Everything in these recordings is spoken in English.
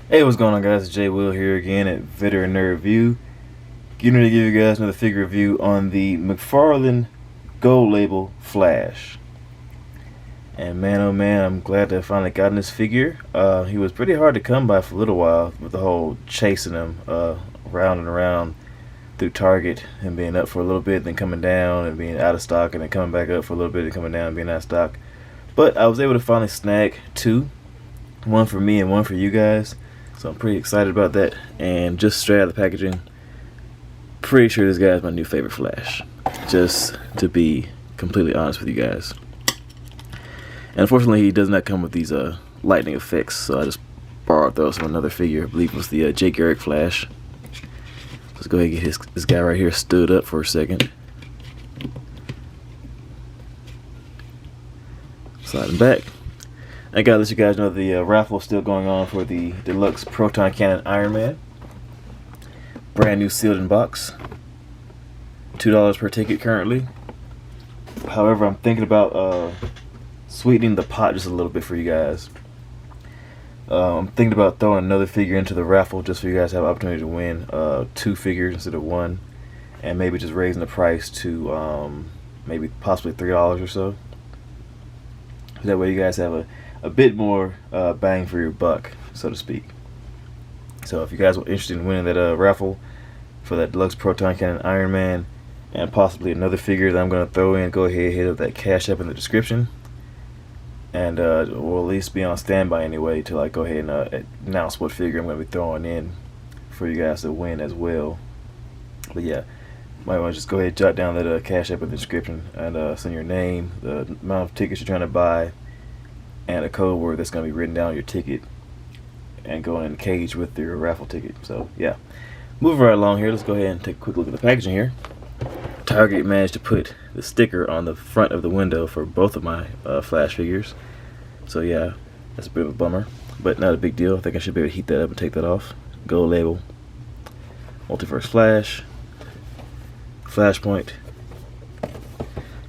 Hey, what's going on, guys? It's J Will here again at Veterinary Review. Getting ready to give you guys another figure review on the Mcfarlane Gold Label Flash. And man, oh man, I'm glad to have finally gotten this figure. He was pretty hard to come by for a little while with the whole chasing him around and around through Target and being up for a little bit, then coming down and being out of stock, and then coming back up for a little bit and coming down and being out of stock. But I was able to finally snag two, one for me and one for you guys. So I'm pretty excited about that. And just straight out of the packaging, pretty sure this guy is my new favorite Flash. Just to be completely honest with you guys. And unfortunately, he does not come with these lightning effects. So I just borrowed those from another figure. I believe it was the Jake Garrick Flash. Let's go ahead and get this guy right here stood up for a second. Slide him back. I gotta let you guys know the raffle is still going on for the deluxe proton cannon Iron Man. Brand new sealed in box. $2 per ticket currently. However, I'm thinking about sweetening the pot just a little bit for you guys. I'm thinking about throwing another figure into the raffle just for you guys to have an opportunity to win two figures instead of one, and maybe just raising the price to maybe possibly $3 or so. That way you guys have a bit more bang for your buck, so to speak. So if you guys are interested in winning that raffle for that deluxe proton cannon Iron Man and possibly another figure that I'm going to throw in, go ahead, hit up that Cash App in the description, and we'll at least be on standby anyway to like go ahead and announce what figure I'm going to be throwing in for you guys to win as well. But yeah, might want to just go ahead and jot down that Cash App in the description and send your name, the amount of tickets you're trying to buy, and a code word that's going to be written down on your ticket and going in the cage with your raffle ticket. So yeah, moving right along here, let's go ahead and take a quick look at the packaging here. Target managed to put the sticker on the front of the window for both of my Flash figures. So yeah, that's a bit of a bummer, but not a big deal. I think I should be able to heat that up and take that off. Gold label, Multiverse Flash, Flashpoint.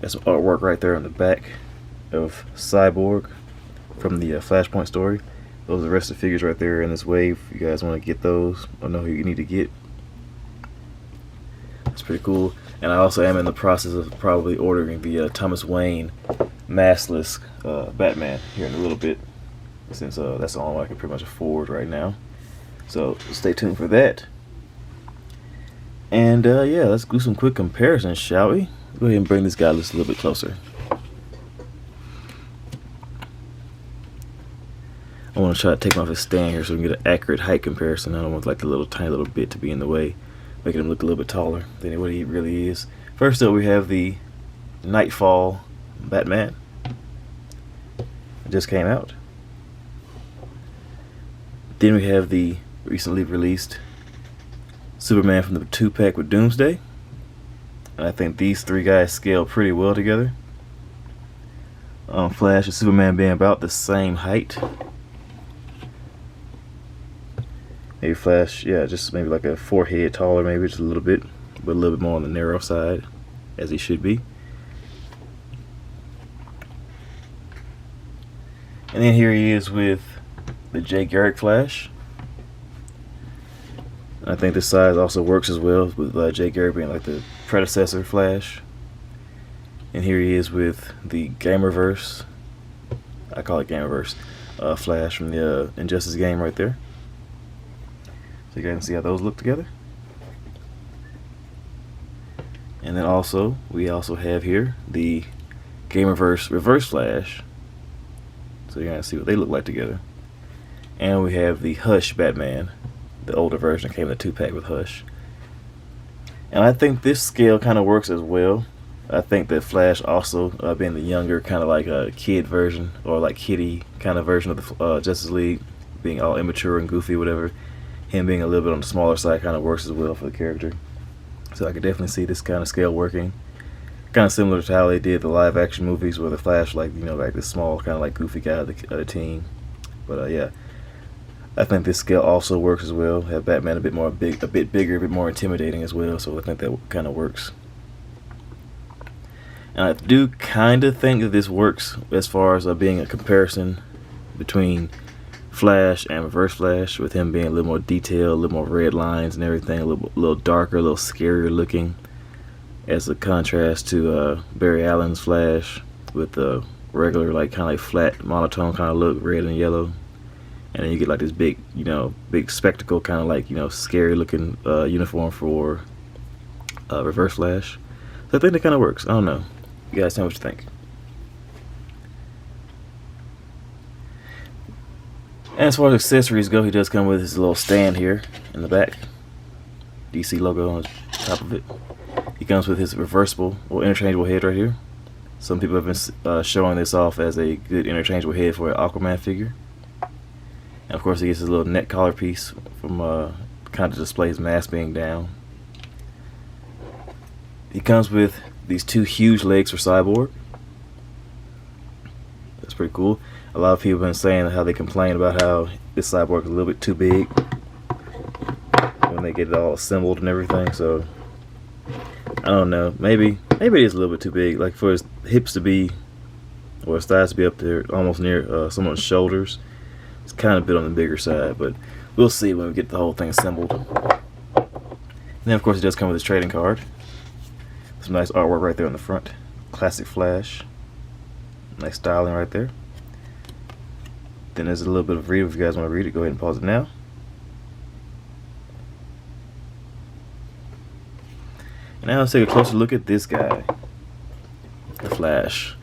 Got some artwork right there on the back of Cyborg from the Flashpoint story. Those are the rest of the figures right there in this wave. If you guys want to get those or know who you need to get, that's pretty cool. And I also am in the process of probably ordering the Thomas Wayne maskless Batman here in a little bit, since that's the only one I can pretty much afford right now. So stay tuned for that. And yeah, let's do some quick comparisons, shall we? Go ahead and bring this guy just a little bit closer. I want to try to take him off his stand here so we can get an accurate height comparison. I don't want like the little tiny little bit to be in the way, making him look a little bit taller than what he really is. First up, we have the Nightfall Batman. It just came out. Then we have the recently released Superman from the 2-pack with Doomsday. And I think these three guys scale pretty well together. Flash and Superman being about the same height. Maybe Flash, yeah, just maybe like a forehead taller, maybe just a little bit, but a little bit more on the narrow side, as he should be. And then here he is with the Jake Garrick Flash. I think this size also works as well, with Jake Garrick being like the predecessor Flash. And here he is with the Gamerverse, I call it Gamerverse, Flash from the Injustice game right there. So you guys can see how those look together. And then also, we also have here the Gamerverse Reverse Flash. So you're going to see what they look like together. And we have the Hush Batman, the older version that came in the 2-pack with Hush. And I think this scale kind of works as well. I think that Flash also being the younger kind of like a kid version, or like kiddie kind of version of the Justice League, being all immature and goofy, whatever. Him being a little bit on the smaller side kind of works as well for the character. So I could definitely see this kind of scale working. Kind of similar to how they did the live action movies where the Flash, like, you know, like this small kind of like goofy guy of the team. But yeah, I think this scale also works as well. Have Batman a bit bigger, a bit more intimidating as well. So I think that kind of works. And I do kind of think that this works as far as being a comparison between Flash and Reverse Flash, with him being a little more detailed, a little more red lines and everything, a little darker, a little scarier looking, as a contrast to Barry Allen's Flash with the regular, like, kind of like flat, monotone kind of look, red and yellow. And then you get like this big, big spectacle, kind of like, scary looking uniform for Reverse Flash. So I think that kind of works. I don't know. You guys tell me what you think. And as far as accessories go, he does come with his little stand here in the back. DC logo on the top of it. He comes with his reversible or interchangeable head right here. Some people have been showing this off as a good interchangeable head for an Aquaman figure. And of course he gets his little neck collar piece from kind of display his mask being down. He comes with these two huge legs for Cyborg. That's pretty cool. A lot of people have been saying how they complain about how this Cyborg is a little bit too big when they get it all assembled and everything. So I don't know. Maybe it is a little bit too big. Like for his hips to be, or his thighs to be up there, almost near someone's shoulders. It's kind of a bit on the bigger side, but we'll see when we get the whole thing assembled. And then of course it does come with his trading card. Some nice artwork right there on the front. Classic Flash. Nice styling right there. Then there's a little bit of read. If you guys want to read it, go ahead and pause it now. And now let's take a closer look at this guy, the Flash.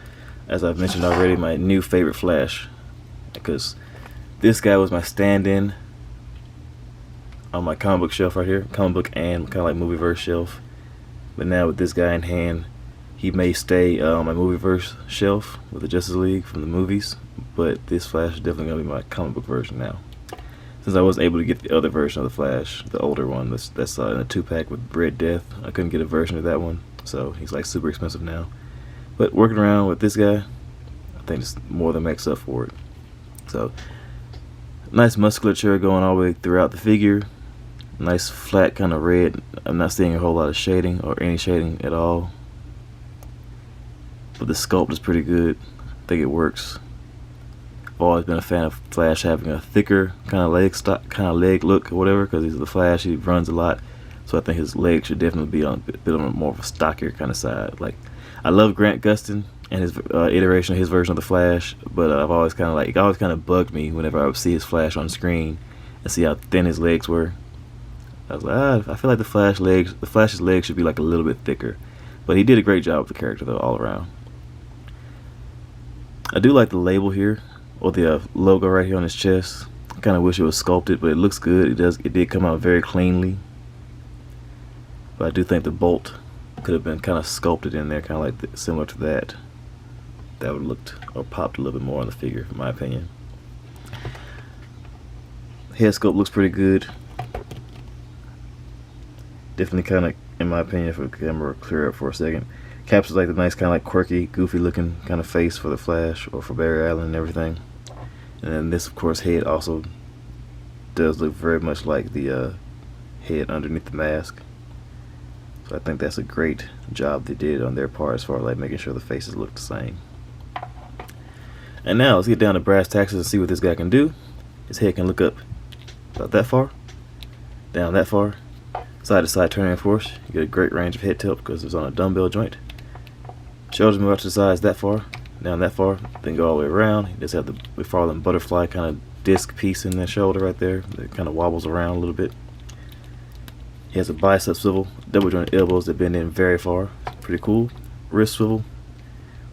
As I've mentioned already, my new favorite Flash, because this guy was my stand-in on my comic book shelf right here, comic book and kind of like movieverse shelf. But now with this guy in hand, he may stay on my movieverse shelf with the Justice League from the movies, but this Flash is definitely going to be my comic book version now. Since I wasn't able to get the other version of the Flash, the older one, that's in a 2-pack with Red Death, I couldn't get a version of that one, so he's like super expensive now. But working around with this guy, I think it's more than makes up for it. So, nice musculature going all the way throughout the figure. Nice flat kind of red. I'm not seeing a whole lot of shading or any shading at all. But the sculpt is pretty good. I think it works. I've always been a fan of Flash having a thicker kind of leg look or whatever, because he's the Flash. He runs a lot, so I think his legs should definitely be on a bit on more of a stockier kind of side. Like, I love Grant Gustin and his iteration of his version of the Flash, but I've always kind of like, it always kind of bugged me whenever I would see his Flash on screen and see how thin his legs were. I was like, I feel like the Flash's legs should be like a little bit thicker. But he did a great job with the character though, all around. I do like the label here, or the logo right here on his chest. I kind of wish it was sculpted, but it looks good. It did come out very cleanly. But I do think the bolt could have been kind of sculpted in there, kind of like similar to that. That would have looked or popped a little bit more on the figure, in my opinion. Headscope looks pretty good. Definitely kind of, in my opinion, if the camera clear up for a second, captures like the nice kind of like quirky, goofy looking kind of face for the Flash or for Barry Allen and everything. And then this, of course, head also does look very much like the head underneath the mask. So I think that's a great job they did on their part as far as like making sure the faces look the same. And now let's get down to brass tacks and see what this guy can do. His head can look up about that far, down that far, side to side turning force. You get a great range of head tilt because it's on a dumbbell joint. Shoulders move out to the sides that far, down that far, then go all the way around. He does have the Mcfarlane butterfly kind of disc piece in the shoulder right there that kind of wobbles around a little bit. He has a bicep swivel, double jointed elbows that bend in very far. Pretty cool. Wrist swivel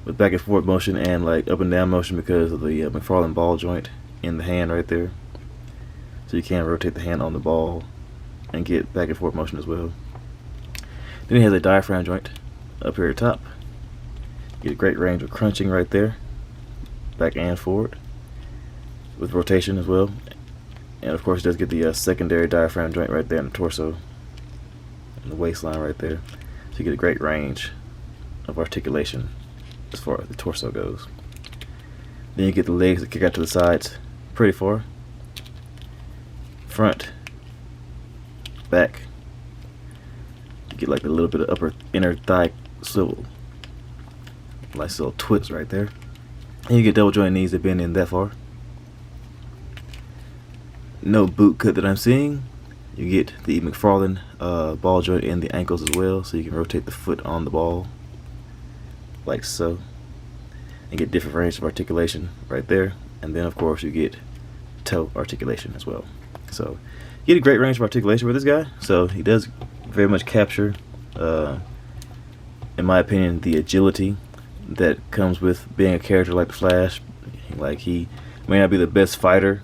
with back and forth motion and like up and down motion because of the Mcfarlane ball joint in the hand right there. So you can rotate the hand on the ball and get back and forth motion as well. Then he has a diaphragm joint up here at the top. Get a great range of crunching right there, back and forward, with rotation as well. And of course, it does get the secondary diaphragm joint right there in the torso, and the waistline right there. So you get a great range of articulation as far as the torso goes. Then you get the legs that kick out to the sides pretty far. Front, back. You get like a little bit of upper inner thigh swivel. Nice little twist right there. And you get double joint knees that bend in that far. no boot cut that I'm seeing. You get the Mcfarlane ball joint in the ankles as well, so you can rotate the foot on the ball like so, and get different range of articulation right there. And then of course you get toe articulation as well. So you get a great range of articulation with this guy. So he does very much capture, in my opinion, the agility that comes with being a character like the Flash. Like, he may not be the best fighter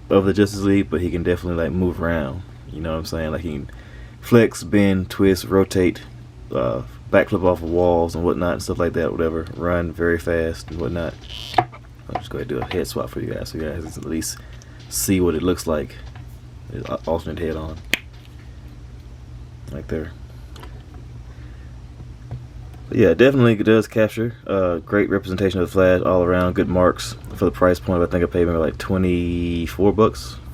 of the Justice League, but he can definitely like move around. You know what I'm saying? Like, he can flex, bend, twist, rotate, backflip off of walls and whatnot and stuff like that, whatever. Run very fast and whatnot. I'll just go ahead and do a head swap for you guys, so you guys can at least see what it looks like. Alternate head on. Like there. But yeah, definitely it does capture. Great representation of the Flash all around. Good marks for the price point. I think I paid maybe like $24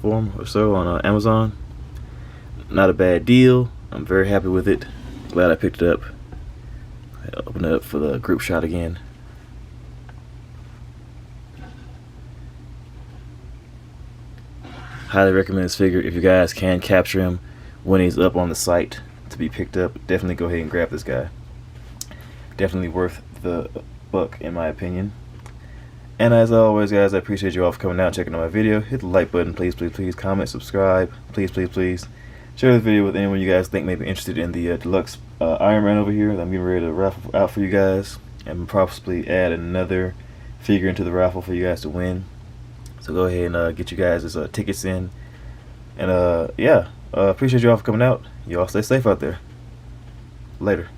for them or so on Amazon. Not a bad deal. I'm very happy with it. Glad I picked it up. I'll open it up for the group shot again. Highly recommend this figure. If you guys can capture him when he's up on the site to be picked up, definitely go ahead and grab this guy. Definitely worth the buck in my opinion. And as always, guys, I appreciate you all for coming out and checking out my video. Hit the like button, please, please, please. Comment, subscribe, please, please, please. Share the video with anyone you guys think may be interested in the deluxe Iron Man over here that I'm getting ready to raffle out for you guys, and possibly add another figure into the raffle for you guys to win. So go ahead and get you guys' tickets in. And yeah, appreciate you all for coming out. You all stay safe out there. Later.